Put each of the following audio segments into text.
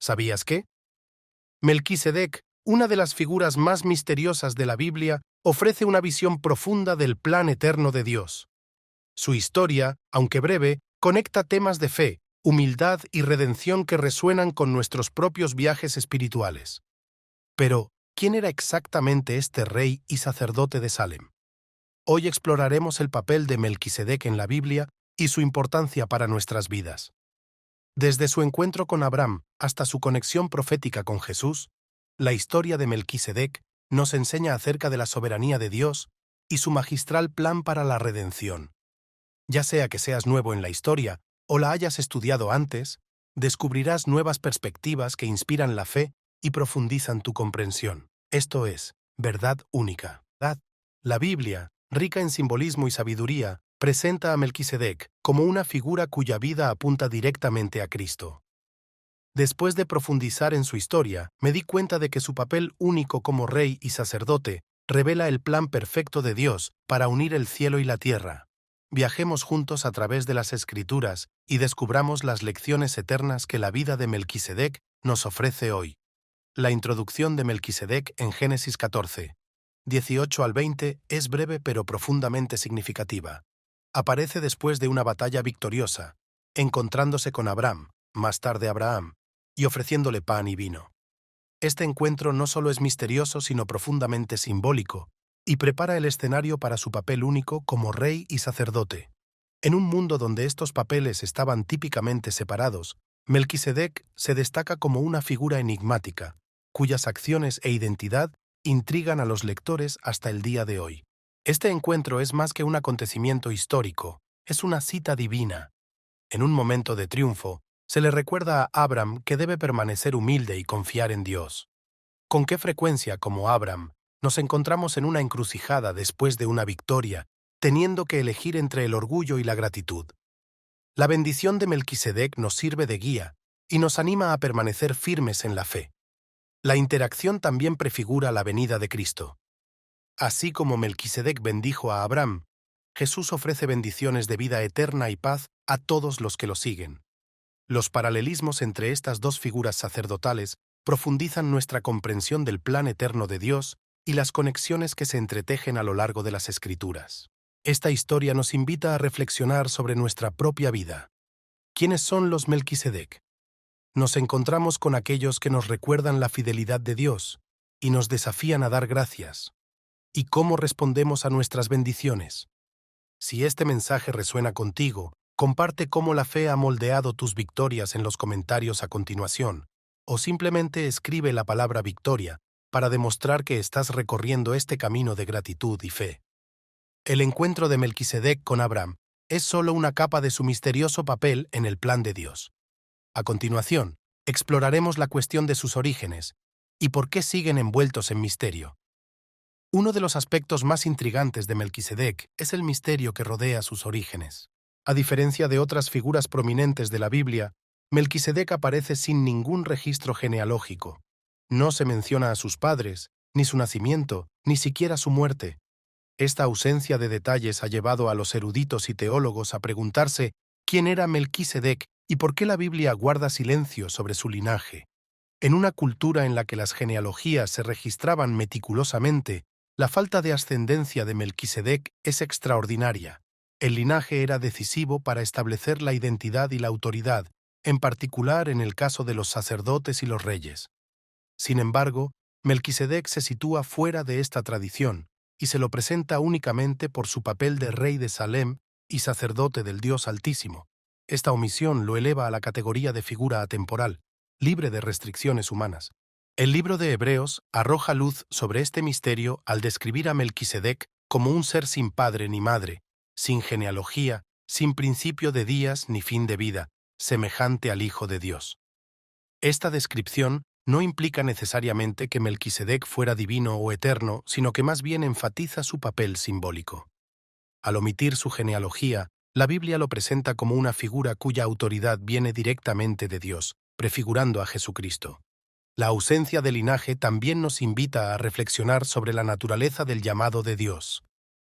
¿Sabías qué? Melquisedec, una de las figuras más misteriosas de la Biblia, ofrece una visión profunda del plan eterno de Dios. Su historia, aunque breve, conecta temas de fe, humildad y redención que resuenan con nuestros propios viajes espirituales. Pero, ¿quién era exactamente este rey y sacerdote de Salem? Hoy exploraremos el papel de Melquisedec en la Biblia y su importancia para nuestras vidas. Desde su encuentro con Abraham hasta su conexión profética con Jesús, la historia de Melquisedec nos enseña acerca de la soberanía de Dios y su magistral plan para la redención. Ya sea que seas nuevo en la historia o la hayas estudiado antes, descubrirás nuevas perspectivas que inspiran la fe y profundizan tu comprensión. Esto es, verdad única. La Biblia, rica en simbolismo y sabiduría, presenta a Melquisedec como una figura cuya vida apunta directamente a Cristo. Después de profundizar en su historia, me di cuenta de que su papel único como rey y sacerdote revela el plan perfecto de Dios para unir el cielo y la tierra. Viajemos juntos a través de las Escrituras y descubramos las lecciones eternas que la vida de Melquisedec nos ofrece hoy. La introducción de Melquisedec en Génesis 14, 18 al 20 es breve pero profundamente significativa. Aparece después de una batalla victoriosa, encontrándose con Abraham, más tarde Abraham, y ofreciéndole pan y vino. Este encuentro no solo es misterioso sino profundamente simbólico, y prepara el escenario para su papel único como rey y sacerdote. En un mundo donde estos papeles estaban típicamente separados, Melquisedec se destaca como una figura enigmática, cuyas acciones e identidad intrigan a los lectores hasta el día de hoy. Este encuentro es más que un acontecimiento histórico, es una cita divina. En un momento de triunfo, se le recuerda a Abraham que debe permanecer humilde y confiar en Dios. ¿Con qué frecuencia, como Abraham, nos encontramos en una encrucijada después de una victoria, teniendo que elegir entre el orgullo y la gratitud? La bendición de Melquisedec nos sirve de guía y nos anima a permanecer firmes en la fe. La interacción también prefigura la venida de Cristo. Así como Melquisedec bendijo a Abraham, Jesús ofrece bendiciones de vida eterna y paz a todos los que lo siguen. Los paralelismos entre estas dos figuras sacerdotales profundizan nuestra comprensión del plan eterno de Dios y las conexiones que se entretejen a lo largo de las Escrituras. Esta historia nos invita a reflexionar sobre nuestra propia vida. ¿Quiénes son los Melquisedec? Nos encontramos con aquellos que nos recuerdan la fidelidad de Dios y nos desafían a dar gracias. ¿Y cómo respondemos a nuestras bendiciones? Si este mensaje resuena contigo, comparte cómo la fe ha moldeado tus victorias en los comentarios a continuación, o simplemente escribe la palabra victoria para demostrar que estás recorriendo este camino de gratitud y fe. El encuentro de Melquisedec con Abraham es solo una capa de su misterioso papel en el plan de Dios. A continuación, exploraremos la cuestión de sus orígenes y por qué siguen envueltos en misterio. Uno de los aspectos más intrigantes de Melquisedec es el misterio que rodea sus orígenes. A diferencia de otras figuras prominentes de la Biblia, Melquisedec aparece sin ningún registro genealógico. No se menciona a sus padres, ni su nacimiento, ni siquiera su muerte. Esta ausencia de detalles ha llevado a los eruditos y teólogos a preguntarse quién era Melquisedec y por qué la Biblia guarda silencio sobre su linaje. En una cultura en la que las genealogías se registraban meticulosamente, la falta de ascendencia de Melquisedec es extraordinaria. El linaje era decisivo para establecer la identidad y la autoridad, en particular en el caso de los sacerdotes y los reyes. Sin embargo, Melquisedec se sitúa fuera de esta tradición y se lo presenta únicamente por su papel de rey de Salem y sacerdote del Dios Altísimo. Esta omisión lo eleva a la categoría de figura atemporal, libre de restricciones humanas. El libro de Hebreos arroja luz sobre este misterio al describir a Melquisedec como un ser sin padre ni madre, sin genealogía, sin principio de días ni fin de vida, semejante al Hijo de Dios. Esta descripción no implica necesariamente que Melquisedec fuera divino o eterno, sino que más bien enfatiza su papel simbólico. Al omitir su genealogía, la Biblia lo presenta como una figura cuya autoridad viene directamente de Dios, prefigurando a Jesucristo. La ausencia de linaje también nos invita a reflexionar sobre la naturaleza del llamado de Dios.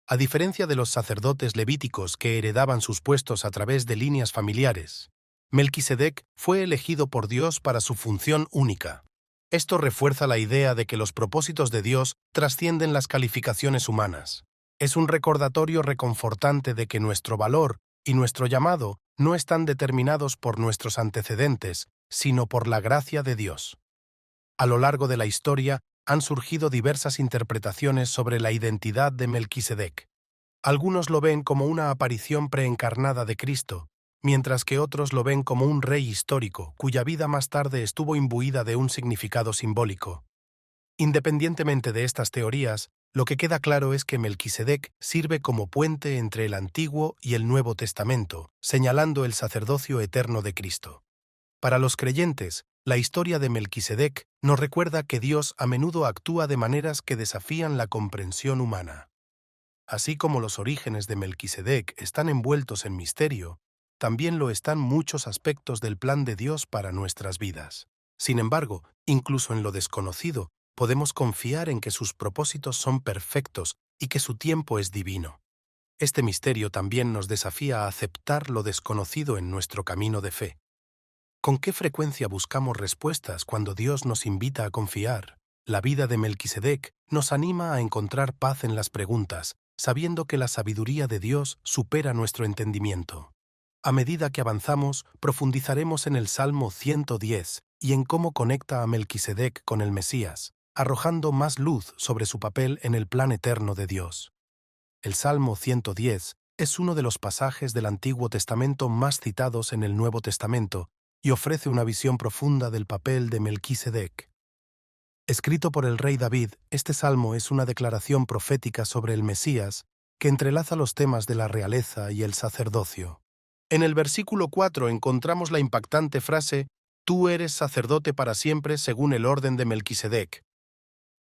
A diferencia de los sacerdotes levíticos que heredaban sus puestos a través de líneas familiares, Melquisedec fue elegido por Dios para su función única. Esto refuerza la idea de que los propósitos de Dios trascienden las calificaciones humanas. Es un recordatorio reconfortante de que nuestro valor y nuestro llamado no están determinados por nuestros antecedentes, sino por la gracia de Dios. A lo largo de la historia han surgido diversas interpretaciones sobre la identidad de Melquisedec. Algunos lo ven como una aparición preencarnada de Cristo, mientras que otros lo ven como un rey histórico, cuya vida más tarde estuvo imbuida de un significado simbólico. Independientemente de estas teorías, lo que queda claro es que Melquisedec sirve como puente entre el Antiguo y el Nuevo Testamento, señalando el sacerdocio eterno de Cristo. Para los creyentes, la historia de Melquisedec nos recuerda que Dios a menudo actúa de maneras que desafían la comprensión humana. Así como los orígenes de Melquisedec están envueltos en misterio, también lo están muchos aspectos del plan de Dios para nuestras vidas. Sin embargo, incluso en lo desconocido, podemos confiar en que sus propósitos son perfectos y que su tiempo es divino. Este misterio también nos desafía a aceptar lo desconocido en nuestro camino de fe. ¿Con qué frecuencia buscamos respuestas cuando Dios nos invita a confiar? La vida de Melquisedec nos anima a encontrar paz en las preguntas, sabiendo que la sabiduría de Dios supera nuestro entendimiento. A medida que avanzamos, profundizaremos en el Salmo 110 y en cómo conecta a Melquisedec con el Mesías, arrojando más luz sobre su papel en el plan eterno de Dios. El Salmo 110 es uno de los pasajes del Antiguo Testamento más citados en el Nuevo Testamento y ofrece una visión profunda del papel de Melquisedec. Escrito por el rey David, este salmo es una declaración profética sobre el Mesías que entrelaza los temas de la realeza y el sacerdocio. En el versículo 4 encontramos la impactante frase: «Tú eres sacerdote para siempre según el orden de Melquisedec».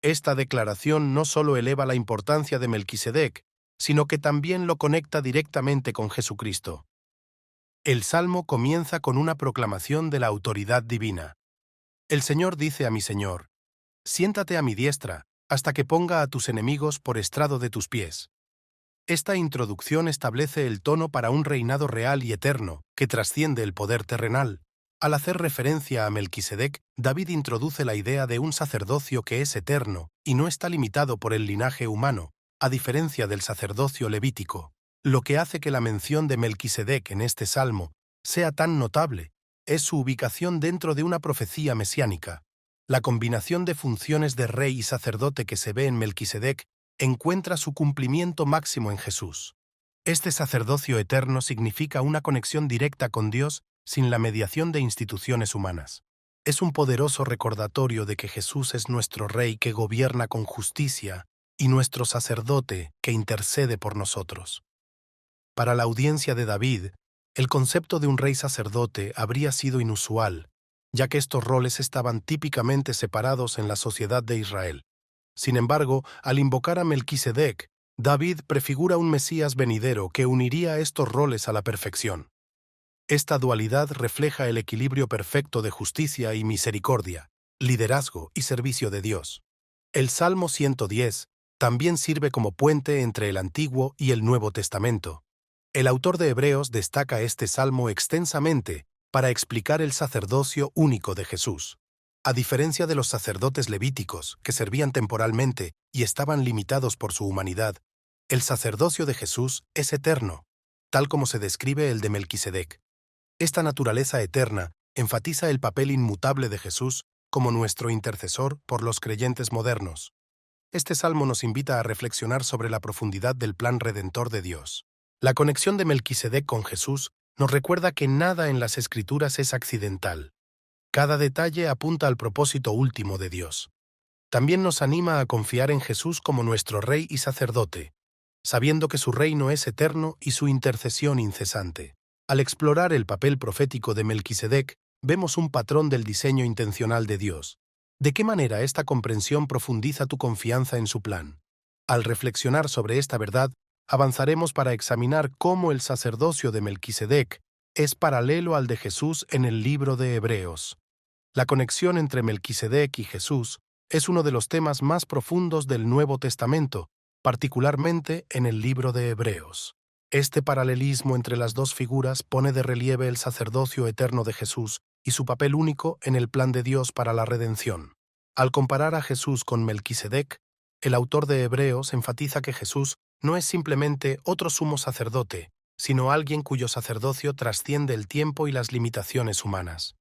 Esta declaración no solo eleva la importancia de Melquisedec, sino que también lo conecta directamente con Jesucristo. El Salmo comienza con una proclamación de la autoridad divina. El Señor dice a mi Señor: «Siéntate a mi diestra, hasta que ponga a tus enemigos por estrado de tus pies». Esta introducción establece el tono para un reinado real y eterno, que trasciende el poder terrenal. Al hacer referencia a Melquisedec, David introduce la idea de un sacerdocio que es eterno y no está limitado por el linaje humano, a diferencia del sacerdocio levítico. Lo que hace que la mención de Melquisedec en este salmo sea tan notable es su ubicación dentro de una profecía mesiánica. La combinación de funciones de rey y sacerdote que se ve en Melquisedec encuentra su cumplimiento máximo en Jesús. Este sacerdocio eterno significa una conexión directa con Dios sin la mediación de instituciones humanas. Es un poderoso recordatorio de que Jesús es nuestro Rey que gobierna con justicia y nuestro sacerdote que intercede por nosotros. Para la audiencia de David, el concepto de un rey sacerdote habría sido inusual, ya que estos roles estaban típicamente separados en la sociedad de Israel. Sin embargo, al invocar a Melquisedec, David prefigura un Mesías venidero que uniría estos roles a la perfección. Esta dualidad refleja el equilibrio perfecto de justicia y misericordia, liderazgo y servicio de Dios. El Salmo 110 también sirve como puente entre el Antiguo y el Nuevo Testamento. El autor de Hebreos destaca este salmo extensamente para explicar el sacerdocio único de Jesús. A diferencia de los sacerdotes levíticos, que servían temporalmente y estaban limitados por su humanidad, el sacerdocio de Jesús es eterno, tal como se describe el de Melquisedec. Esta naturaleza eterna enfatiza el papel inmutable de Jesús como nuestro intercesor por los creyentes modernos. Este salmo nos invita a reflexionar sobre la profundidad del plan redentor de Dios. La conexión de Melquisedec con Jesús nos recuerda que nada en las Escrituras es accidental. Cada detalle apunta al propósito último de Dios. También nos anima a confiar en Jesús como nuestro Rey y sacerdote, sabiendo que su reino es eterno y su intercesión incesante. Al explorar el papel profético de Melquisedec, vemos un patrón del diseño intencional de Dios. ¿De qué manera esta comprensión profundiza tu confianza en su plan? Al reflexionar sobre esta verdad, avanzaremos para examinar cómo el sacerdocio de Melquisedec es paralelo al de Jesús en el libro de Hebreos. La conexión entre Melquisedec y Jesús es uno de los temas más profundos del Nuevo Testamento, particularmente en el libro de Hebreos. Este paralelismo entre las dos figuras pone de relieve el sacerdocio eterno de Jesús y su papel único en el plan de Dios para la redención. Al comparar a Jesús con Melquisedec, el autor de Hebreos enfatiza que Jesús no es simplemente otro sumo sacerdote, sino alguien cuyo sacerdocio trasciende el tiempo y las limitaciones humanas.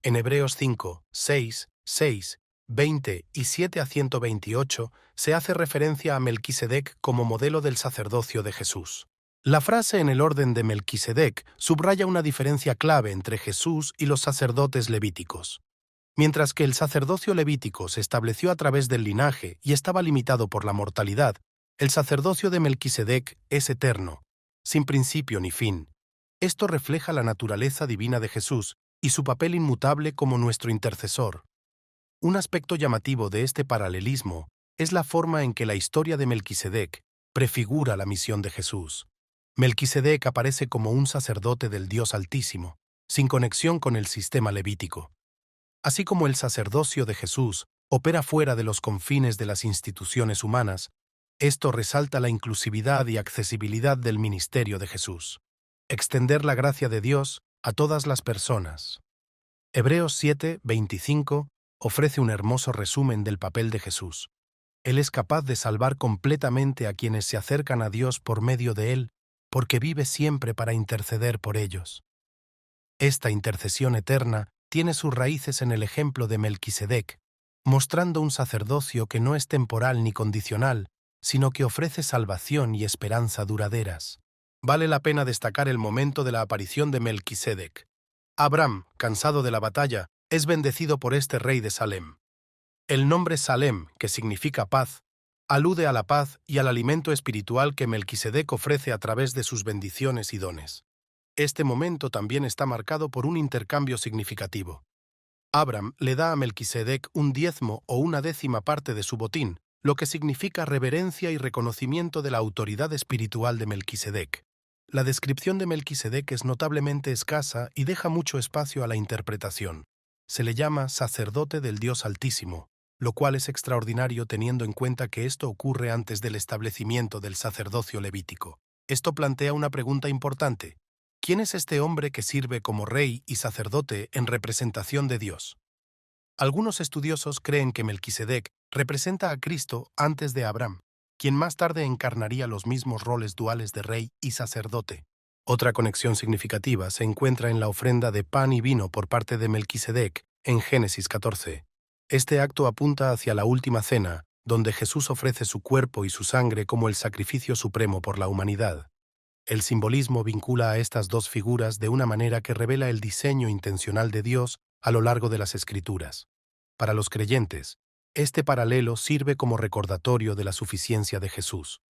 En Hebreos 5, 6, 6, 20 y 7 a 128 se hace referencia a Melquisedec como modelo del sacerdocio de Jesús. La frase en el orden de Melquisedec subraya una diferencia clave entre Jesús y los sacerdotes levíticos. Mientras que el sacerdocio levítico se estableció a través del linaje y estaba limitado por la mortalidad, el sacerdocio de Melquisedec es eterno, sin principio ni fin. Esto refleja la naturaleza divina de Jesús y su papel inmutable como nuestro intercesor. Un aspecto llamativo de este paralelismo es la forma en que la historia de Melquisedec prefigura la misión de Jesús. Melquisedec aparece como un sacerdote del Dios Altísimo, sin conexión con el sistema levítico. Así como el sacerdocio de Jesús opera fuera de los confines de las instituciones humanas, esto resalta la inclusividad y accesibilidad del ministerio de Jesús. Extender la gracia de Dios a todas las personas. Hebreos 7, 25 ofrece un hermoso resumen del papel de Jesús. Él es capaz de salvar completamente a quienes se acercan a Dios por medio de Él, porque vive siempre para interceder por ellos. Esta intercesión eterna tiene sus raíces en el ejemplo de Melquisedec, mostrando un sacerdocio que no es temporal ni condicional, sino que ofrece salvación y esperanza duraderas. Vale la pena destacar el momento de la aparición de Melquisedec. Abram, cansado de la batalla, es bendecido por este rey de Salem. El nombre Salem, que significa paz, alude a la paz y al alimento espiritual que Melquisedec ofrece a través de sus bendiciones y dones. Este momento también está marcado por un intercambio significativo. Abram le da a Melquisedec un diezmo o una décima parte de su botín, lo que significa reverencia y reconocimiento de la autoridad espiritual de Melquisedec. La descripción de Melquisedec es notablemente escasa y deja mucho espacio a la interpretación. Se le llama sacerdote del Dios Altísimo, lo cual es extraordinario teniendo en cuenta que esto ocurre antes del establecimiento del sacerdocio levítico. Esto plantea una pregunta importante. ¿Quién es este hombre que sirve como rey y sacerdote en representación de Dios? Algunos estudiosos creen que Melquisedec representa a Cristo antes de Abraham, quien más tarde encarnaría los mismos roles duales de rey y sacerdote. Otra conexión significativa se encuentra en la ofrenda de pan y vino por parte de Melquisedec en Génesis 14. Este acto apunta hacia la última cena, donde Jesús ofrece su cuerpo y su sangre como el sacrificio supremo por la humanidad. El simbolismo vincula a estas dos figuras de una manera que revela el diseño intencional de Dios a lo largo de las Escrituras. Para los creyentes, este paralelo sirve como recordatorio de la suficiencia de Jesús.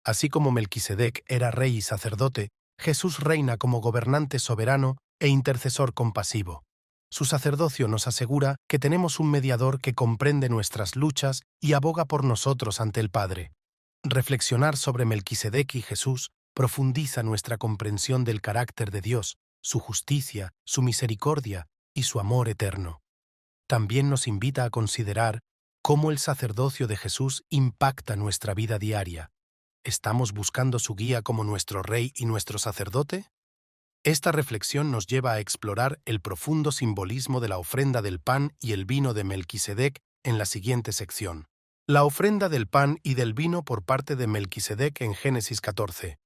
Así como Melquisedec era rey y sacerdote, Jesús reina como gobernante soberano e intercesor compasivo. Su sacerdocio nos asegura que tenemos un mediador que comprende nuestras luchas y aboga por nosotros ante el Padre. Reflexionar sobre Melquisedec y Jesús profundiza nuestra comprensión del carácter de Dios, su justicia, su misericordia y su amor eterno. También nos invita a considerar cómo el sacerdocio de Jesús impacta nuestra vida diaria. ¿Estamos buscando su guía como nuestro Rey y nuestro sacerdote? Esta reflexión nos lleva a explorar el profundo simbolismo de la ofrenda del pan y el vino de Melquisedec en la siguiente sección. La ofrenda del pan y del vino por parte de Melquisedec en Génesis 14.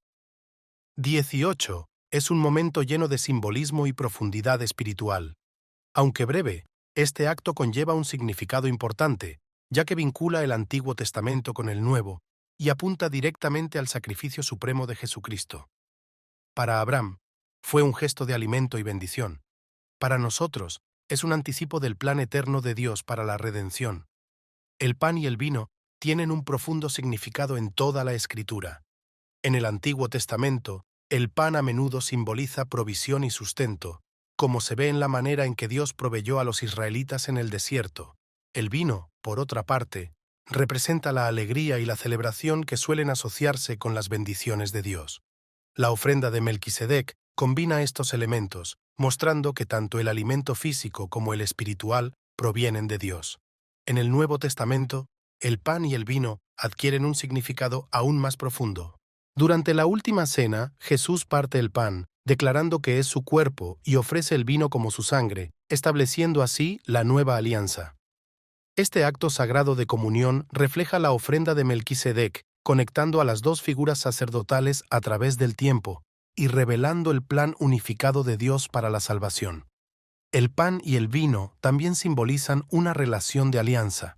18. Es un momento lleno de simbolismo y profundidad espiritual. Aunque breve, este acto conlleva un significado importante, ya que vincula el Antiguo Testamento con el Nuevo y apunta directamente al sacrificio supremo de Jesucristo. Para Abraham, fue un gesto de alimento y bendición. Para nosotros, es un anticipo del plan eterno de Dios para la redención. El pan y el vino tienen un profundo significado en toda la Escritura. En el Antiguo Testamento, el pan a menudo simboliza provisión y sustento, como se ve en la manera en que Dios proveyó a los israelitas en el desierto. El vino, por otra parte, representa la alegría y la celebración que suelen asociarse con las bendiciones de Dios. La ofrenda de Melquisedec combina estos elementos, mostrando que tanto el alimento físico como el espiritual provienen de Dios. En el Nuevo Testamento, el pan y el vino adquieren un significado aún más profundo. Durante la última cena, Jesús parte el pan, declarando que es su cuerpo, y ofrece el vino como su sangre, estableciendo así la nueva alianza. Este acto sagrado de comunión refleja la ofrenda de Melquisedec, conectando a las dos figuras sacerdotales a través del tiempo y revelando el plan unificado de Dios para la salvación. El pan y el vino también simbolizan una relación de alianza.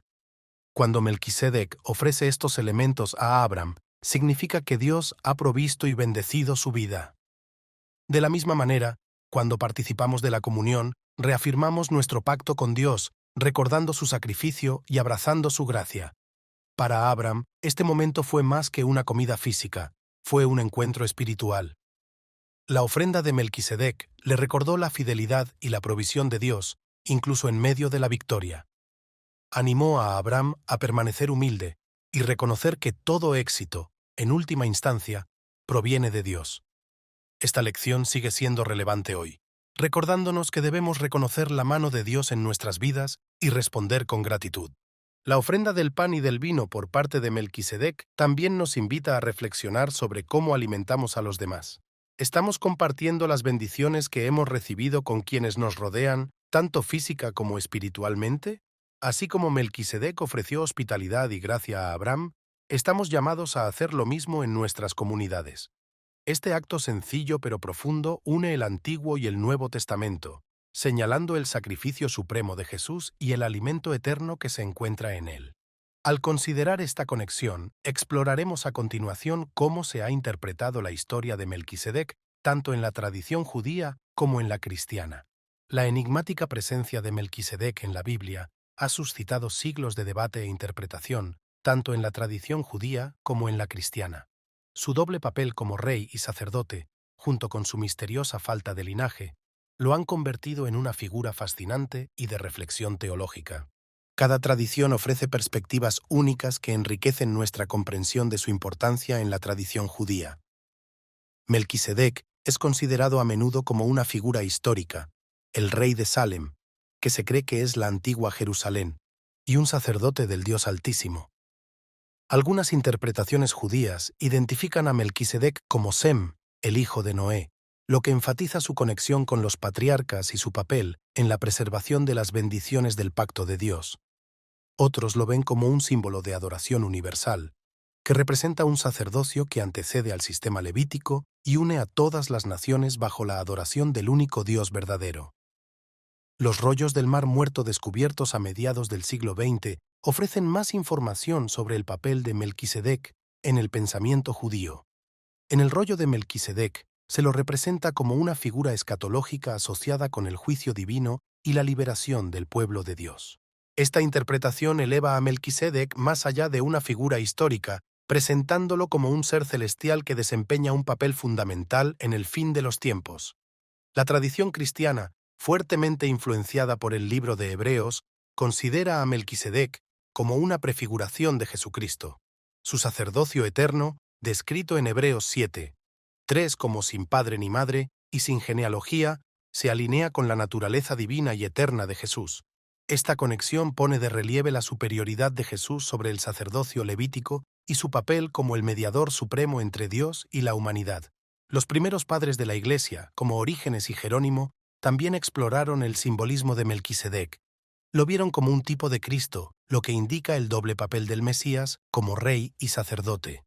Cuando Melquisedec ofrece estos elementos a Abraham, significa que Dios ha provisto y bendecido su vida. De la misma manera, cuando participamos de la comunión, reafirmamos nuestro pacto con Dios, recordando su sacrificio y abrazando su gracia. Para Abraham, este momento fue más que una comida física, fue un encuentro espiritual. La ofrenda de Melquisedec le recordó la fidelidad y la provisión de Dios, incluso en medio de la victoria. Animó a Abraham a permanecer humilde y reconocer que todo éxito, en última instancia, proviene de Dios. Esta lección sigue siendo relevante hoy, recordándonos que debemos reconocer la mano de Dios en nuestras vidas y responder con gratitud. La ofrenda del pan y del vino por parte de Melquisedec también nos invita a reflexionar sobre cómo alimentamos a los demás. ¿Estamos compartiendo las bendiciones que hemos recibido con quienes nos rodean, tanto física como espiritualmente? Así como Melquisedec ofreció hospitalidad y gracia a Abraham, estamos llamados a hacer lo mismo en nuestras comunidades. Este acto sencillo pero profundo une el Antiguo y el Nuevo Testamento, señalando el sacrificio supremo de Jesús y el alimento eterno que se encuentra en él. Al considerar esta conexión, exploraremos a continuación cómo se ha interpretado la historia de Melquisedec, tanto en la tradición judía como en la cristiana. La enigmática presencia de Melquisedec en la Biblia ha suscitado siglos de debate e interpretación, tanto en la tradición judía como en la cristiana. Su doble papel como rey y sacerdote, junto con su misteriosa falta de linaje, lo han convertido en una figura fascinante y de reflexión teológica. Cada tradición ofrece perspectivas únicas que enriquecen nuestra comprensión de su importancia en la tradición judía. Melquisedec es considerado a menudo como una figura histórica, el rey de Salem, que se cree que es la antigua Jerusalén, y un sacerdote del Dios Altísimo. Algunas interpretaciones judías identifican a Melquisedec como Sem, el hijo de Noé, lo que enfatiza su conexión con los patriarcas y su papel en la preservación de las bendiciones del pacto de Dios. Otros lo ven como un símbolo de adoración universal, que representa un sacerdocio que antecede al sistema levítico y une a todas las naciones bajo la adoración del único Dios verdadero. Los rollos del Mar Muerto descubiertos a mediados del siglo XX ofrecen más información sobre el papel de Melquisedec en el pensamiento judío. En el rollo de Melquisedec se lo representa como una figura escatológica asociada con el juicio divino y la liberación del pueblo de Dios. Esta interpretación eleva a Melquisedec más allá de una figura histórica, presentándolo como un ser celestial que desempeña un papel fundamental en el fin de los tiempos. La tradición cristiana, fuertemente influenciada por el libro de Hebreos, considera a Melquisedec como una prefiguración de Jesucristo. Su sacerdocio eterno, descrito en Hebreos 7:3 como sin padre ni madre y sin genealogía, se alinea con la naturaleza divina y eterna de Jesús. Esta conexión pone de relieve la superioridad de Jesús sobre el sacerdocio levítico y su papel como el mediador supremo entre Dios y la humanidad. Los primeros padres de la Iglesia, como Orígenes y Jerónimo, también exploraron el simbolismo de Melquisedec. Lo vieron como un tipo de Cristo, lo que indica el doble papel del Mesías como rey y sacerdote.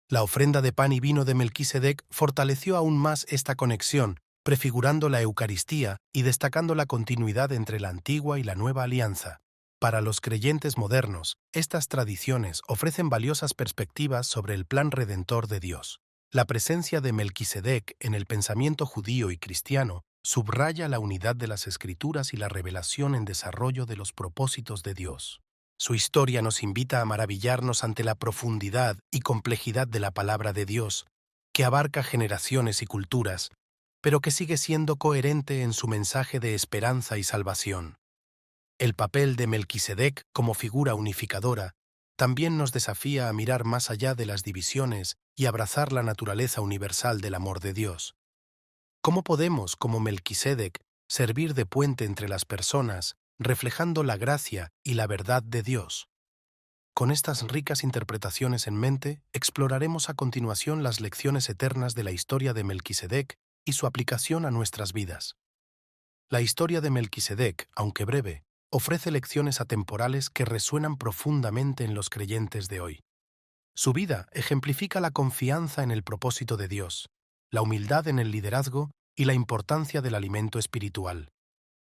La ofrenda de pan y vino de Melquisedec fortaleció aún más esta conexión, prefigurando la Eucaristía y destacando la continuidad entre la antigua y la nueva alianza. Para los creyentes modernos, estas tradiciones ofrecen valiosas perspectivas sobre el plan redentor de Dios. La presencia de Melquisedec en el pensamiento judío y cristiano subraya la unidad de las Escrituras y la revelación en desarrollo de los propósitos de Dios. Su historia nos invita a maravillarnos ante la profundidad y complejidad de la palabra de Dios, que abarca generaciones y culturas, pero que sigue siendo coherente en su mensaje de esperanza y salvación. El papel de Melquisedec como figura unificadora también nos desafía a mirar más allá de las divisiones y abrazar la naturaleza universal del amor de Dios. ¿Cómo podemos, como Melquisedec, servir de puente entre las personas, reflejando la gracia y la verdad de Dios? Con estas ricas interpretaciones en mente, exploraremos a continuación las lecciones eternas de la historia de Melquisedec y su aplicación a nuestras vidas. La historia de Melquisedec, aunque breve, ofrece lecciones atemporales que resuenan profundamente en los creyentes de hoy. Su vida ejemplifica la confianza en el propósito de Dios, la humildad en el liderazgo y la importancia del alimento espiritual.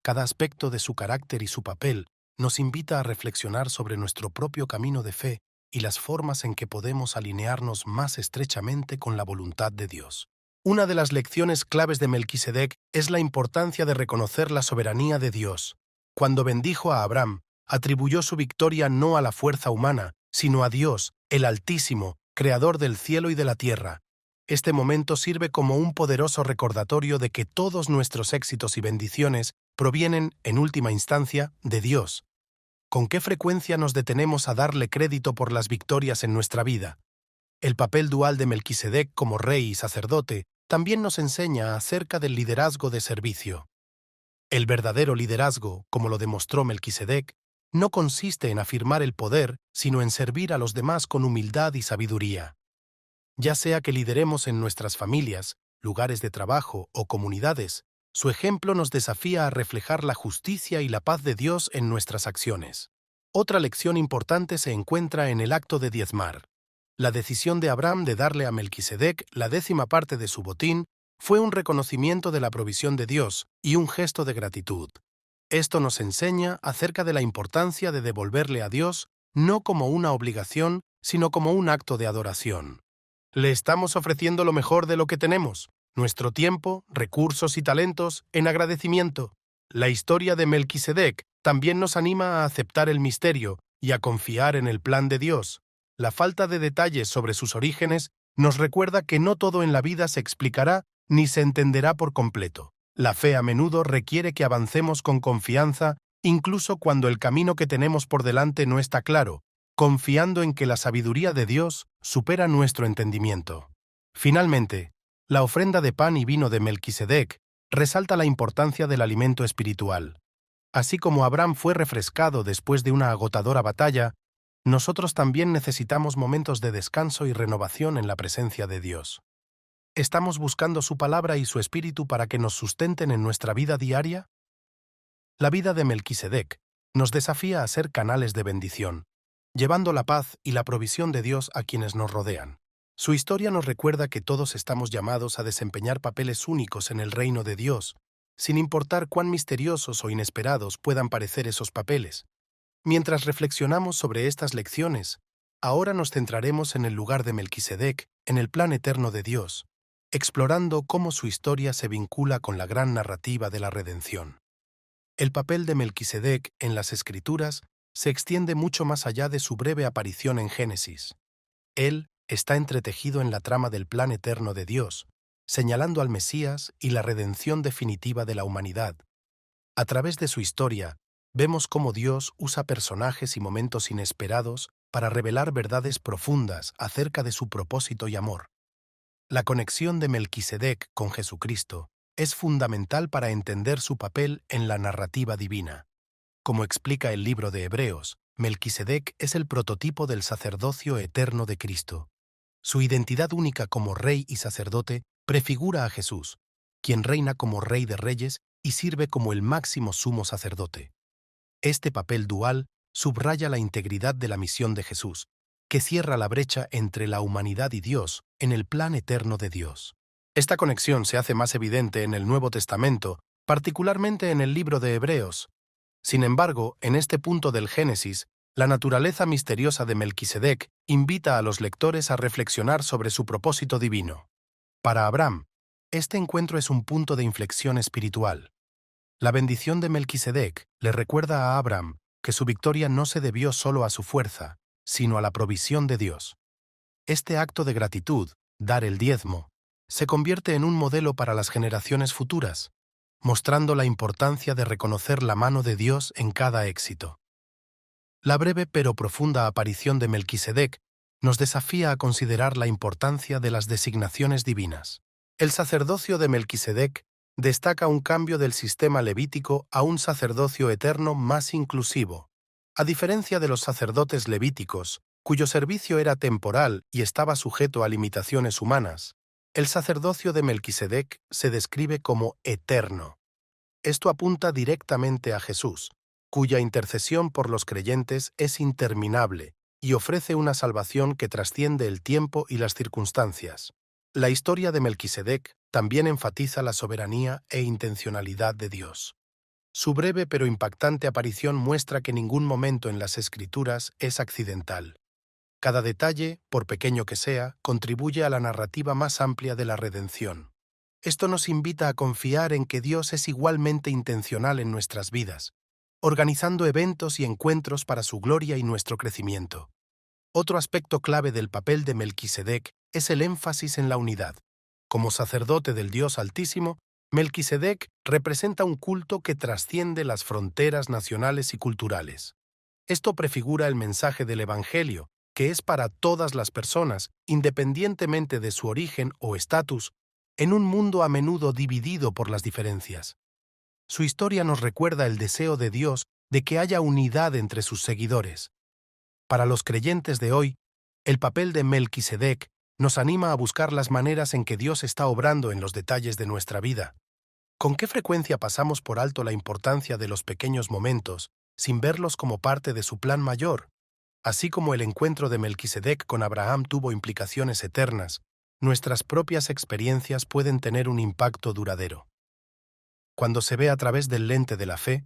Cada aspecto de su carácter y su papel nos invita a reflexionar sobre nuestro propio camino de fe y las formas en que podemos alinearnos más estrechamente con la voluntad de Dios. Una de las lecciones claves de Melquisedec es la importancia de reconocer la soberanía de Dios. Cuando bendijo a Abraham, atribuyó su victoria no a la fuerza humana, sino a Dios, el Altísimo, Creador del cielo y de la tierra. Este momento sirve como un poderoso recordatorio de que todos nuestros éxitos y bendiciones provienen, en última instancia, de Dios. ¿Con qué frecuencia nos detenemos a darle crédito por las victorias en nuestra vida? El papel dual de Melquisedec como rey y sacerdote también nos enseña acerca del liderazgo de servicio. El verdadero liderazgo, como lo demostró Melquisedec, no consiste en afirmar el poder, sino en servir a los demás con humildad y sabiduría. Ya sea que lideremos en nuestras familias, lugares de trabajo o comunidades, su ejemplo nos desafía a reflejar la justicia y la paz de Dios en nuestras acciones. Otra lección importante se encuentra en el acto de diezmar. La decisión de Abraham de darle a Melquisedec la 10ª parte de su botín fue un reconocimiento de la provisión de Dios y un gesto de gratitud. Esto nos enseña acerca de la importancia de devolverle a Dios no como una obligación, sino como un acto de adoración. Le estamos ofreciendo lo mejor de lo que tenemos, nuestro tiempo, recursos y talentos, en agradecimiento. La historia de Melquisedec también nos anima a aceptar el misterio y a confiar en el plan de Dios. La falta de detalles sobre sus orígenes nos recuerda que no todo en la vida se explicará ni se entenderá por completo. La fe a menudo requiere que avancemos con confianza, incluso cuando el camino que tenemos por delante no está claro, confiando en que la sabiduría de Dios supera nuestro entendimiento. Finalmente, la ofrenda de pan y vino de Melquisedec resalta la importancia del alimento espiritual. Así como Abraham fue refrescado después de una agotadora batalla, nosotros también necesitamos momentos de descanso y renovación en la presencia de Dios. ¿Estamos buscando su palabra y su espíritu para que nos sustenten en nuestra vida diaria? La vida de Melquisedec nos desafía a ser canales de bendición, llevando la paz y la provisión de Dios a quienes nos rodean. Su historia nos recuerda que todos estamos llamados a desempeñar papeles únicos en el reino de Dios, sin importar cuán misteriosos o inesperados puedan parecer esos papeles. Mientras reflexionamos sobre estas lecciones, ahora nos centraremos en el lugar de Melquisedec en el plan eterno de Dios, explorando cómo su historia se vincula con la gran narrativa de la redención. El papel de Melquisedec en las Escrituras se extiende mucho más allá de su breve aparición en Génesis. Él está entretejido en la trama del plan eterno de Dios, señalando al Mesías y la redención definitiva de la humanidad. A través de su historia, vemos cómo Dios usa personajes y momentos inesperados para revelar verdades profundas acerca de su propósito y amor. La conexión de Melquisedec con Jesucristo es fundamental para entender su papel en la narrativa divina. Como explica el libro de Hebreos, Melquisedec es el prototipo del sacerdocio eterno de Cristo. Su identidad única como rey y sacerdote prefigura a Jesús, quien reina como Rey de Reyes y sirve como el máximo sumo sacerdote. Este papel dual subraya la integridad de la misión de Jesús, que cierra la brecha entre la humanidad y Dios en el plan eterno de Dios. Esta conexión se hace más evidente en el Nuevo Testamento, particularmente en el libro de Hebreos. Sin embargo, en este punto del Génesis, la naturaleza misteriosa de Melquisedec invita a los lectores a reflexionar sobre su propósito divino. Para Abraham, este encuentro es un punto de inflexión espiritual. La bendición de Melquisedec le recuerda a Abraham que su victoria no se debió solo a su fuerza, sino a la provisión de Dios. Este acto de gratitud, dar el diezmo, se convierte en un modelo para las generaciones futuras, mostrando la importancia de reconocer la mano de Dios en cada éxito. La breve pero profunda aparición de Melquisedec nos desafía a considerar la importancia de las designaciones divinas. El sacerdocio de Melquisedec destaca un cambio del sistema levítico a un sacerdocio eterno más inclusivo. A diferencia de los sacerdotes levíticos, cuyo servicio era temporal y estaba sujeto a limitaciones humanas, el sacerdocio de Melquisedec se describe como eterno. Esto apunta directamente a Jesús, cuya intercesión por los creyentes es interminable y ofrece una salvación que trasciende el tiempo y las circunstancias. La historia de Melquisedec también enfatiza la soberanía e intencionalidad de Dios. Su breve pero impactante aparición muestra que ningún momento en las Escrituras es accidental. Cada detalle, por pequeño que sea, contribuye a la narrativa más amplia de la redención. Esto nos invita a confiar en que Dios es igualmente intencional en nuestras vidas, organizando eventos y encuentros para su gloria y nuestro crecimiento. Otro aspecto clave del papel de Melquisedec es el énfasis en la unidad. Como sacerdote del Dios Altísimo, Melquisedec representa un culto que trasciende las fronteras nacionales y culturales. Esto prefigura el mensaje del Evangelio, que es para todas las personas, independientemente de su origen o estatus, en un mundo a menudo dividido por las diferencias. Su historia nos recuerda el deseo de Dios de que haya unidad entre sus seguidores. Para los creyentes de hoy, el papel de Melquisedec nos anima a buscar las maneras en que Dios está obrando en los detalles de nuestra vida. ¿Con qué frecuencia pasamos por alto la importancia de los pequeños momentos, sin verlos como parte de su plan mayor? Así como el encuentro de Melquisedec con Abraham tuvo implicaciones eternas, nuestras propias experiencias pueden tener un impacto duradero. Cuando se ve a través del lente de la fe,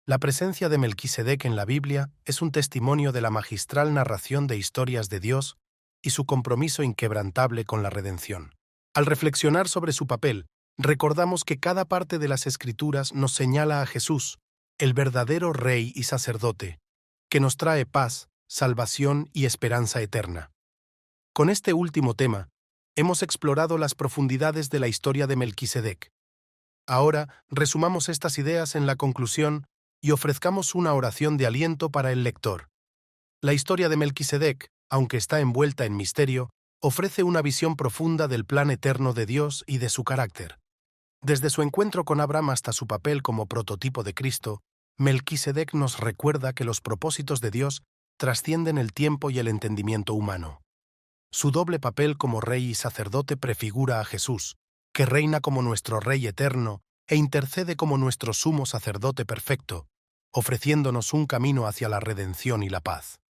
la presencia de Melquisedec en la Biblia es un testimonio de la magistral narración de historias de Dios y su compromiso inquebrantable con la redención. Al reflexionar sobre su papel, recordamos que cada parte de las Escrituras nos señala a Jesús, el verdadero Rey y sacerdote, que nos trae paz, salvación y esperanza eterna. Con este último tema, hemos explorado las profundidades de la historia de Melquisedec. Ahora, resumamos estas ideas en la conclusión y ofrezcamos una oración de aliento para el lector. La historia de Melquisedec, aunque está envuelta en misterio, ofrece una visión profunda del plan eterno de Dios y de su carácter. Desde su encuentro con Abraham hasta su papel como prototipo de Cristo, Melquisedec nos recuerda que los propósitos de Dios trascienden el tiempo y el entendimiento humano. Su doble papel como rey y sacerdote prefigura a Jesús, que reina como nuestro Rey eterno e intercede como nuestro sumo sacerdote perfecto, ofreciéndonos un camino hacia la redención y la paz.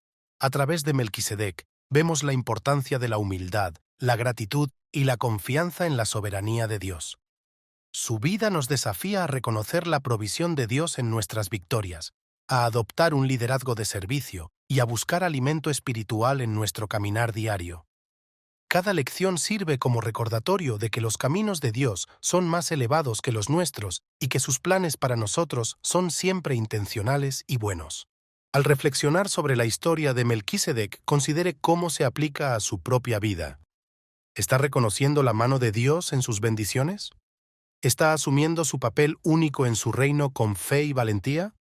A través de Melquisedec, vemos la importancia de la humildad, la gratitud y la confianza en la soberanía de Dios. Su vida nos desafía a reconocer la provisión de Dios en nuestras victorias, a adoptar un liderazgo de servicio y a buscar alimento espiritual en nuestro caminar diario. Cada lección sirve como recordatorio de que los caminos de Dios son más elevados que los nuestros y que sus planes para nosotros son siempre intencionales y buenos. Al reflexionar sobre la historia de Melquisedec, considere cómo se aplica a su propia vida. ¿Está reconociendo la mano de Dios en sus bendiciones? ¿Está asumiendo su papel único en su reino con fe y valentía?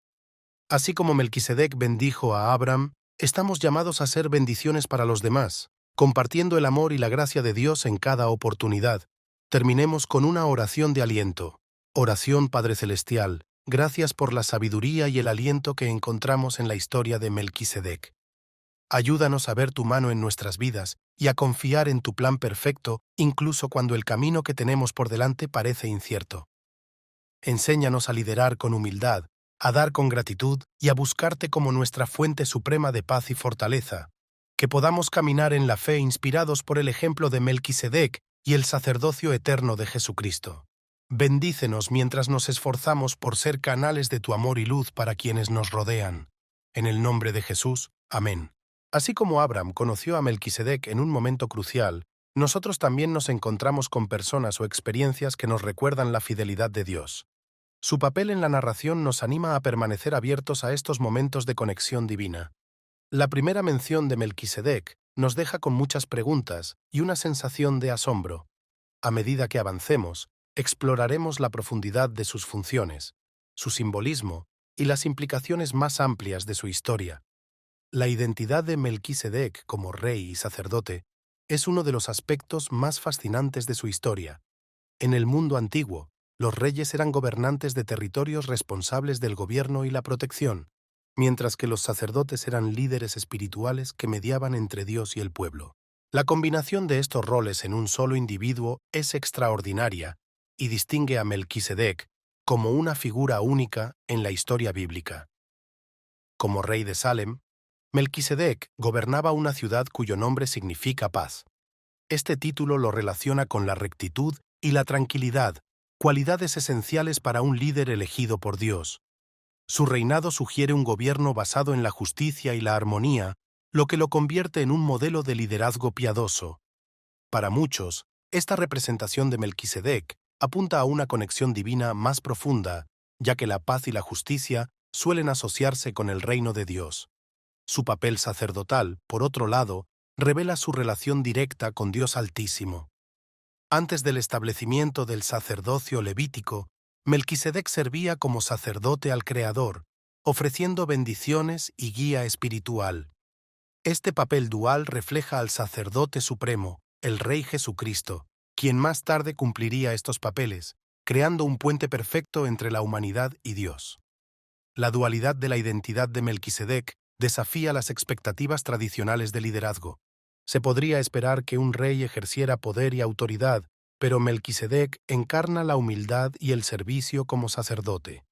Así como Melquisedec bendijo a Abraham, estamos llamados a ser bendiciones para los demás, compartiendo el amor y la gracia de Dios en cada oportunidad. Terminemos con una oración de aliento. Oración, Padre Celestial, gracias por la sabiduría y el aliento que encontramos en la historia de Melquisedec. Ayúdanos a ver tu mano en nuestras vidas y a confiar en tu plan perfecto, incluso cuando el camino que tenemos por delante parece incierto. Enséñanos a liderar con humildad, a dar con gratitud y a buscarte como nuestra fuente suprema de paz y fortaleza, que podamos caminar en la fe inspirados por el ejemplo de Melquisedec y el sacerdocio eterno de Jesucristo. Bendícenos mientras nos esforzamos por ser canales de tu amor y luz para quienes nos rodean. En el nombre de Jesús, amén. Así como Abraham conoció a Melquisedec en un momento crucial, nosotros también nos encontramos con personas o experiencias que nos recuerdan la fidelidad de Dios. Su papel en la narración nos anima a permanecer abiertos a estos momentos de conexión divina. La primera mención de Melquisedec nos deja con muchas preguntas y una sensación de asombro. A medida que avancemos, exploraremos la profundidad de sus funciones, su simbolismo y las implicaciones más amplias de su historia. La identidad de Melquisedec como rey y sacerdote es uno de los aspectos más fascinantes de su historia. En el mundo antiguo, los reyes eran gobernantes de territorios responsables del gobierno y la protección, mientras que los sacerdotes eran líderes espirituales que mediaban entre Dios y el pueblo. La combinación de estos roles en un solo individuo es extraordinaria y distingue a Melquisedec como una figura única en la historia bíblica. Como rey de Salem, Melquisedec gobernaba una ciudad cuyo nombre significa paz. Este título lo relaciona con la rectitud y la tranquilidad, cualidades esenciales para un líder elegido por Dios. Su reinado sugiere un gobierno basado en la justicia y la armonía, lo que lo convierte en un modelo de liderazgo piadoso. Para muchos, esta representación de Melquisedec apunta a una conexión divina más profunda, ya que la paz y la justicia suelen asociarse con el reino de Dios. Su papel sacerdotal, por otro lado, revela su relación directa con Dios Altísimo. Antes del establecimiento del sacerdocio levítico, Melquisedec servía como sacerdote al Creador, ofreciendo bendiciones y guía espiritual. Este papel dual refleja al sacerdote supremo, el Rey Jesucristo, quien más tarde cumpliría estos papeles, creando un puente perfecto entre la humanidad y Dios. La dualidad de la identidad de Melquisedec desafía las expectativas tradicionales de liderazgo. Se podría esperar que un rey ejerciera poder y autoridad, pero Melquisedec encarna la humildad y el servicio como sacerdote.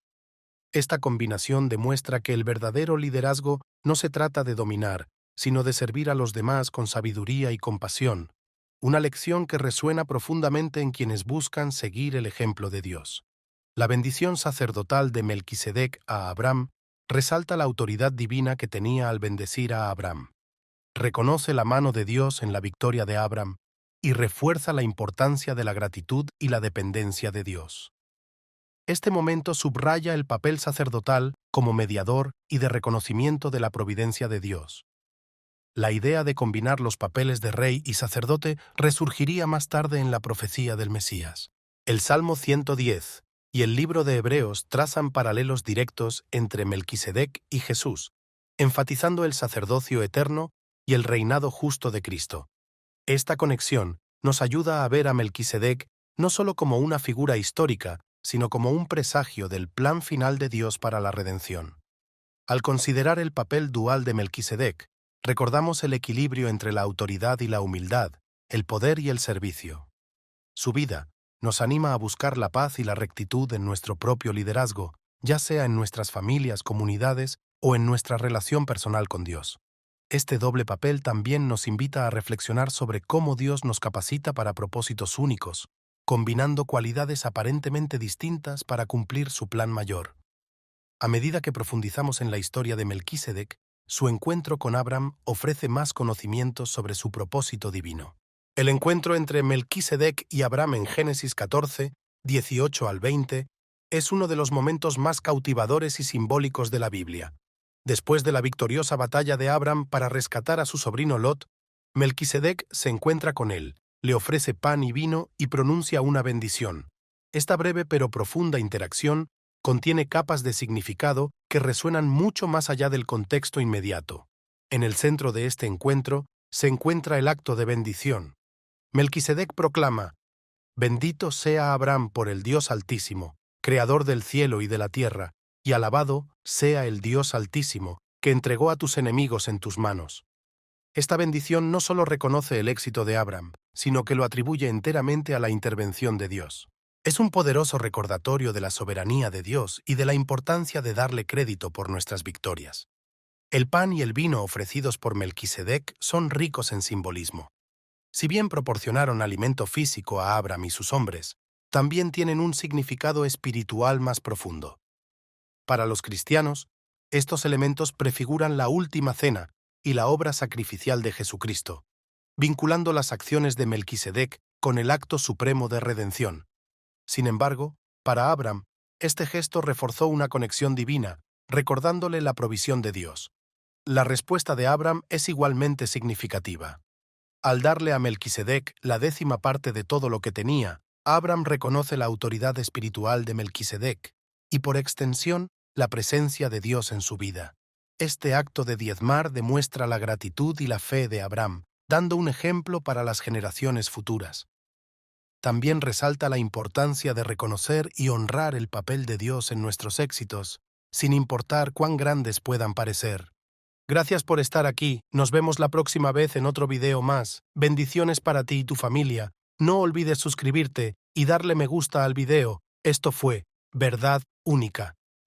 Esta combinación demuestra que el verdadero liderazgo no se trata de dominar, sino de servir a los demás con sabiduría y compasión, una lección que resuena profundamente en quienes buscan seguir el ejemplo de Dios. La bendición sacerdotal de Melquisedec a Abraham resalta la autoridad divina que tenía al bendecir a Abraham. Reconoce la mano de Dios en la victoria de Abraham y refuerza la importancia de la gratitud y la dependencia de Dios. Este momento subraya el papel sacerdotal como mediador y de reconocimiento de la providencia de Dios. La idea de combinar los papeles de rey y sacerdote resurgiría más tarde en la profecía del Mesías. El Salmo 110 y el libro de Hebreos trazan paralelos directos entre Melquisedec y Jesús, enfatizando el sacerdocio eterno y el reinado justo de Cristo. Esta conexión nos ayuda a ver a Melquisedec no solo como una figura histórica, sino como un presagio del plan final de Dios para la redención. Al considerar el papel dual de Melquisedec, recordamos el equilibrio entre la autoridad y la humildad, el poder y el servicio. Su vida nos anima a buscar la paz y la rectitud en nuestro propio liderazgo, ya sea en nuestras familias, comunidades o en nuestra relación personal con Dios. Este doble papel también nos invita a reflexionar sobre cómo Dios nos capacita para propósitos únicos, combinando cualidades aparentemente distintas para cumplir su plan mayor. A medida que profundizamos en la historia de Melquisedec, su encuentro con Abraham ofrece más conocimientos sobre su propósito divino. El encuentro entre Melquisedec y Abraham en Génesis 14, 18 al 20, es uno de los momentos más cautivadores y simbólicos de la Biblia. Después de la victoriosa batalla de Abraham para rescatar a su sobrino Lot, Melquisedec se encuentra con él, le ofrece pan y vino y pronuncia una bendición. Esta breve pero profunda interacción contiene capas de significado que resuenan mucho más allá del contexto inmediato. En el centro de este encuentro se encuentra el acto de bendición. Melquisedec proclama: «Bendito sea Abraham por el Dios Altísimo, creador del cielo y de la tierra, y alabado sea el Dios Altísimo, que entregó a tus enemigos en tus manos». Esta bendición no solo reconoce el éxito de Abraham, sino que lo atribuye enteramente a la intervención de Dios. Es un poderoso recordatorio de la soberanía de Dios y de la importancia de darle crédito por nuestras victorias. El pan y el vino ofrecidos por Melquisedec son ricos en simbolismo. Si bien proporcionaron alimento físico a Abraham y sus hombres, también tienen un significado espiritual más profundo. Para los cristianos, estos elementos prefiguran la última cena y la obra sacrificial de Jesucristo, vinculando las acciones de Melquisedec con el acto supremo de redención. Sin embargo, para Abraham, este gesto reforzó una conexión divina, recordándole la provisión de Dios. La respuesta de Abraham es igualmente significativa. Al darle a Melquisedec la 10ª parte de todo lo que tenía, Abraham reconoce la autoridad espiritual de Melquisedec y, por extensión, la presencia de Dios en su vida. Este acto de diezmar demuestra la gratitud y la fe de Abraham, dando un ejemplo para las generaciones futuras. También resalta la importancia de reconocer y honrar el papel de Dios en nuestros éxitos, sin importar cuán grandes puedan parecer. Gracias por estar aquí, nos vemos la próxima vez en otro video más. Bendiciones para ti y tu familia. No olvides suscribirte y darle me gusta al video. Esto fue Verdad Única.